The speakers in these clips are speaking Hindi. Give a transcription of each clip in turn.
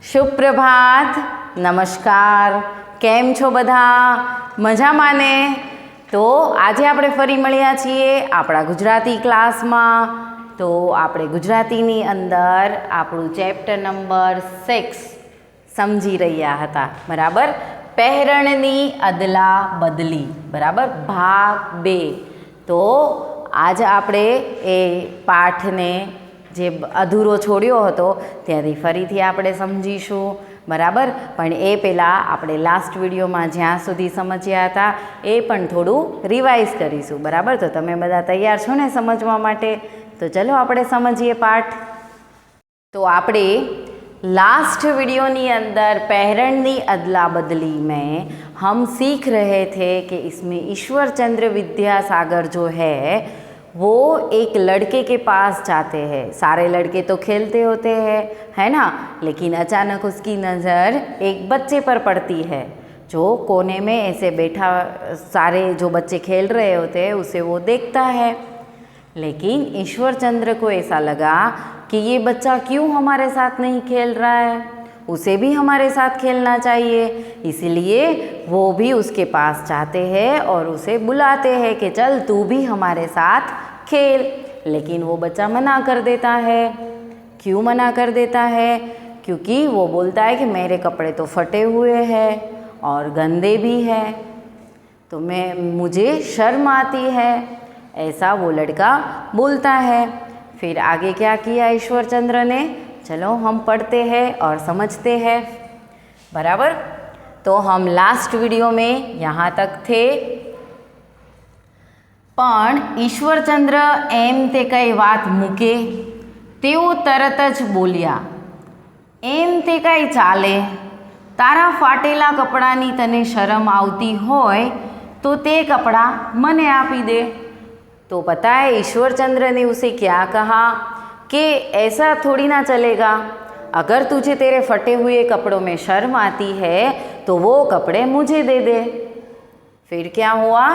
સુપ્રભાત, નમસ્કાર, કેમ છો બધા? મજામાં ને? તો આજે આપણે ફરી મળ્યા છીએ આપણા ગુજરાતી ક્લાસમાં. તો આપણે ગુજરાતીની અંદર આપણું ચેપ્ટર નંબર 6 સમજી રહ્યા હતા, બરાબર? પહેરણની અદલા બદલી, બરાબર? ભાગ 2. તો આજે આપણે એ પાઠને જે અધૂરો છોડ્યો હતો ત્યાંથી ફરીથી આપણે સમજીશું, બરાબર? પણ એ પહેલાં આપણે લાસ્ટ વિડીયોમાં જ્યાં સુધી સમજ્યા હતા એ પણ થોડું રિવાઇઝ કરીશું, બરાબર? તો તમે બધા તૈયાર છો ને સમજવા માટે? તો ચલો આપણે સમજીએ પાઠ. તો આપણે लास्ट वीडियो नी अंदर पहरणनी अदला बदली में हम सीख रहे थे कि इसमें ईश्वर चंद्र विद्यासागर जो है वो एक लड़के के पास जाते हैं. सारे लड़के तो खेलते होते हैं, है ना? लेकिन अचानक उसकी नज़र एक बच्चे पर पड़ती है जो कोने में ऐसे बैठा, सारे जो बच्चे खेल रहे होते हैं उसे वो देखता है. लेकिन ईश्वर चंद्र को ऐसा लगा कि ये बच्चा क्यों हमारे साथ नहीं खेल रहा है, उसे भी हमारे साथ खेलना चाहिए. इसलिए वो भी उसके पास जाते हैं और उसे बुलाते हैं कि चल तू भी हमारे साथ खेल. लेकिन वो बच्चा मना कर देता है. क्यों मना कर देता है? क्योंकि वो बोलता है कि मेरे कपड़े तो फटे हुए हैं और गंदे भी हैं, तो मुझे शर्म आती है, ऐसा वो लड़का बोलता है. फिर आगे क्या किया ईश्वर चंद्र ने? चलो हम पढ़ते हैं और समझते हैं, बराबर? तो हम लास्ट वीडियो में यहाँ तक थे. पण ईश्वरचंद्र एम ते कई बात मूके तेओ तरत ज बोल्या, एम ते कई चाले, तारा फाटेला कपड़ानी तने शरम आवती होय तो ते कपड़ा मने आपी दे. तो पता है ईश्वरचंद्र ने उसे क्या कहा कि ऐसा थोड़ी ना चलेगा, अगर तुझे तेरे फटे हुए कपड़ों में शर्म आती है तो वो कपड़े मुझे दे दे. फिर क्या हुआ?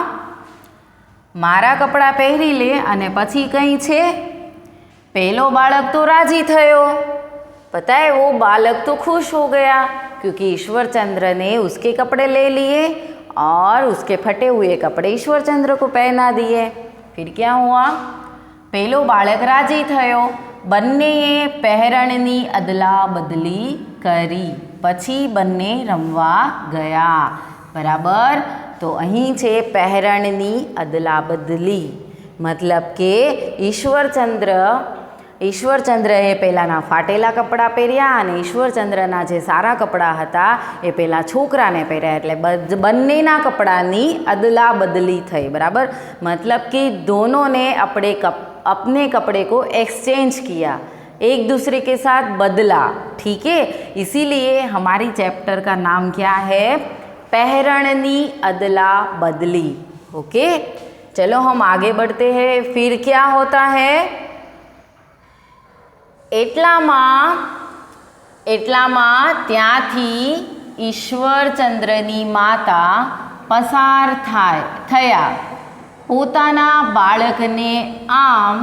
मारा कपड़ा पहरी ले अने पछी कहीं छे. पहलो बालक तो राजी थयो. पता है वो बालक तो खुश हो गया क्योंकि ईश्वरचंद्र ने उसके कपड़े ले लिए और उसके फटे हुए कपड़े ईश्वरचंद्र को पहना दिए. फिर क्या हुआ? पहलो बालक राजी थयो, बन्नेए પહેરણની અદલા બદલી કરી, પછી બંને રમવા ગયા, બરાબર? તો અહીં છે પહેરણની અદલા બદલી, મતલબ કે ઈશ્વરચંદ્રએ પહેલાંના ફાટેલા કપડાં પહેર્યા અને ઈશ્વરચંદ્રના જે સારા કપડાં હતા એ પહેલાં છોકરાને પહેર્યા, એટલે બંનેના કપડાની અદલા બદલી થઈ, બરાબર? मतलब कि दोनों ने अपने कपड़े को एक्सचेंज किया, एक दूसरे के साथ बदला, ठीक है? इसीलिए हमारी चैप्टर का नाम क्या है? પહેરણની अदला बदली. ओके, चलो हम आगे बढ़ते हैं. फिर क्या होता है? એટલામાં ત્યાંથી ઈશ્વરચંદ્રની માતા પસાર થયા. પોતાના બાળકને આમ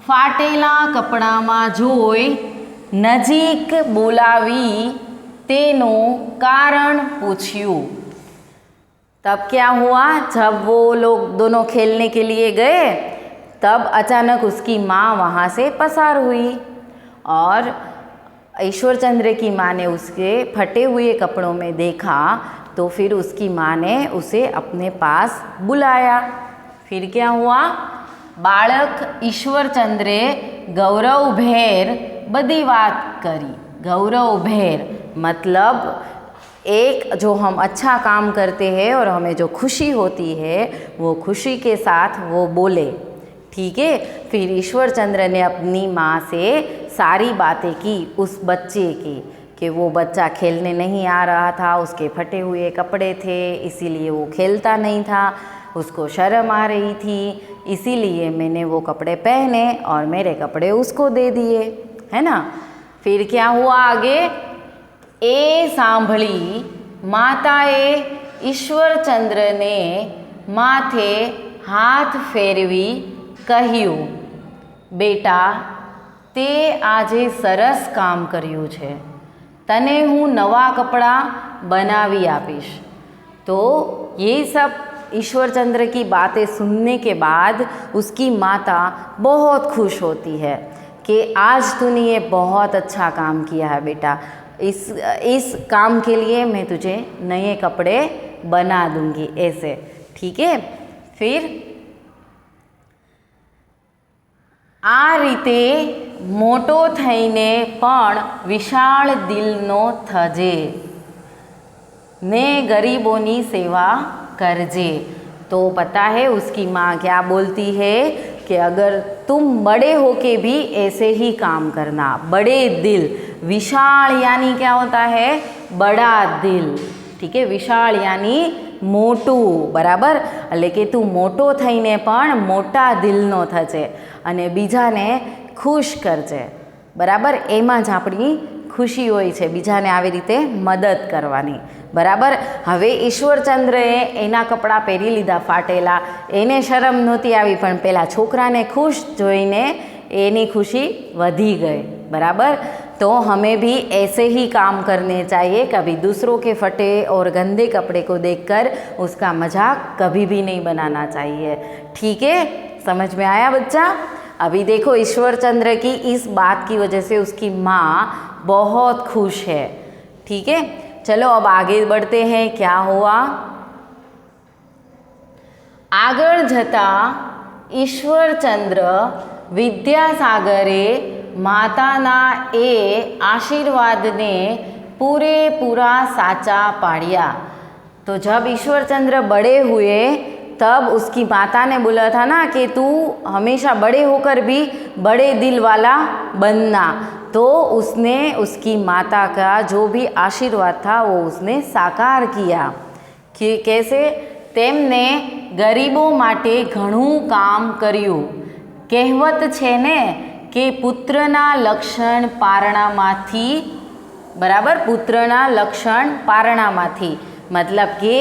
ફાટેલા કપડામાં જોઈ નજીક બોલાવી તેનું કારણ પૂછ્યું. तब क्या हुआ? जब वो लोग दोनों खेलने के लिए गए तब अचानक उसकी माँ वहाँ से पसार हुई और ईश्वरचंद्र की माँ ने उसके फटे हुए कपड़ों में देखा तो फिर उसकी माँ ने उसे अपने पास बुलाया. फिर क्या हुआ? बालक ईश्वरचंद्रे गौरवभेर बड़ी बात करी. गौरवभेर मतलब एक जो हम अच्छा काम करते हैं और हमें जो खुशी होती है वो खुशी के साथ वो बोले, ठीक है? फिर ईश्वरचंद्र ने अपनी माँ से सारी बातें की उस बच्चे की कि वो बच्चा खेलने नहीं आ रहा था, उसके फटे हुए कपड़े थे इसीलिए वो खेलता नहीं था, उसको शर्म आ रही थी, इसीलिए मैंने वो कपड़े पहने और मेरे कपड़े उसको दे दिए, है ना? फिर क्या हुआ आगे? ए सांभળી माताए ईश्वरचंद्रने माथे हाथ फेरवी કહ્યું, બેટા તે આજે સરસ કામ કર્યું છે, तने हूँ नवा कपड़ा बनावी आपीश। तो ये सब ईश्वरचंद्र की बातें सुनने के बाद उसकी माता बहुत खुश होती है कि आज तूने ये बहुत अच्छा काम किया है बेटा, इस काम के लिए मैं तुझे नए कपड़े बना दूंगी, ऐसे। ठीक है। फिर आ रीते मोटो थईने पण विशाल दिलनो थजे ने गरीबों की सेवा करजे। तो पता है उसकी माँ क्या बोलती है कि अगर तुम बड़े होके भी ऐसे ही काम करना, बड़े दिल, विशाल यानी क्या होता है, बड़ा दिल। ठीक है। विशाल यानी मोटू, बराबर। એટલે કે તું મોટો થઈને પણ મોટા દિલનો થજે અને બીજાને ખુશ કરજે, બરાબર। એમાં જ આપણી ખુશી હોય છે, બીજાને આવી રીતે મદદ કરવાની, બરાબર। હવે ઈશ્વરચંદ્રએ એના કપડાં પહેરી લીધા ફાટેલા, એને શરમ નહોતી આવી, પણ પેલા છોકરાને ખુશ જોઈને એની ખુશી વધી ગઈ, બરાબર। तो हमें भी ऐसे ही काम करने चाहिए, कभी दूसरों के फटे और गंदे कपड़े को देखकर उसका मजाक कभी भी नहीं बनाना चाहिए। ठीक है, समझ में आया बच्चा? अभी देखो ईश्वरचंद्र की इस बात की वजह से उसकी माँ बहुत खुश है। ठीक है, चलो अब आगे बढ़ते हैं। क्या हुआ? आगळ जता ईश्वरचंद्र विद्यासागरे माताना ए आशीर्वाद ने पूरेपूरा साचा पाड़िया। तो जब ईश्वरचंद्र बड़े हुए तब उसकी माता ने बोला था ना कि तू हमेशा बड़े होकर भी बड़े दिल वाला बनना। तो उसने उसकी माता का जो भी आशीर्वाद था वो उसने साकार किया। कि कैसे? तेमने गरीबों माटे घणुं काम कर्युं। कहेवत छे ने कि पुत्रना लक्षण पारणामांथी, बराबर, पुत्रना लक्षण पारणामांथी, मतलब कि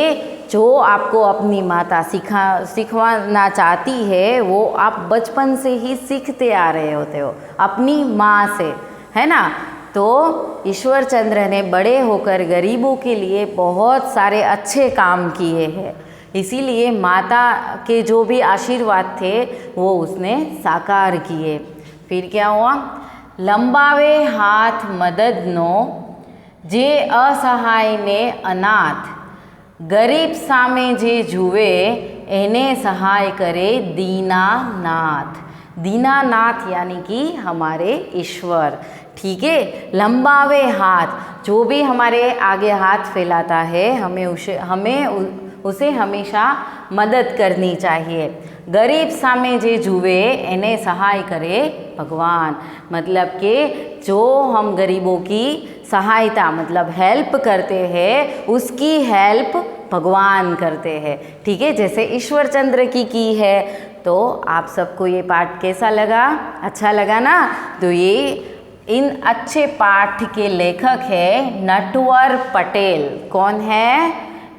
जो आपको अपनी माता सिखवाना चाहती है वो आप बचपन से ही सीखते आ रहे होते हो अपनी माँ से, है ना। तो ईश्वरचंद्र ने बड़े होकर गरीबों के लिए बहुत सारे अच्छे काम किए हैं, इसीलिए माता के जो भी आशीर्वाद थे वो उसने साकार किए। फिर क्या हुआ? लंबावे हाथ मददनो, जे असहाय ने अनाथ, गरीब सामे जे जुए एने सहाय करे दीनानाथ। दीनानाथ यानी कि हमारे ईश्वर। ठीक है। लंबावे हाथ, जो भी हमारे आगे हाथ फैलाता है हमें उसे हमेशा मदद करनी चाहिए। गरीब सामे जे जुए एने सहाय करे भगवान, मतलब कि जो हम गरीबों की सहायता मतलब हेल्प करते हैं उसकी हेल्प भगवान करते हैं। ठीक है, जैसे ईश्वरचंद्र की है। तो आप सबको ये पाठ कैसा लगा? अच्छा लगा ना? तो ये इन अच्छे पाठ के लेखक है नटवर पटेल। कौन है?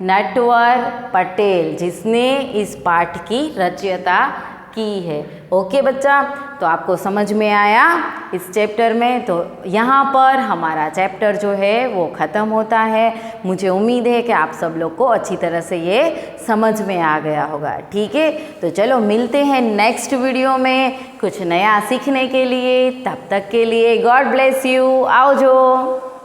नटवर पटेल, जिसने इस पाठ की रचयिता की है। ओके बच्चा, तो आपको समझ में आया इस चैप्टर में। तो यहाँ पर हमारा चैप्टर जो है वो ख़त्म होता है। मुझे उम्मीद है कि आप सब लोग को अच्छी तरह से ये समझ में आ गया होगा। ठीक है, तो चलो मिलते हैं नेक्स्ट वीडियो में कुछ नया सीखने के लिए। तब तक के लिए गॉड ब्लेस यू। आओ जो।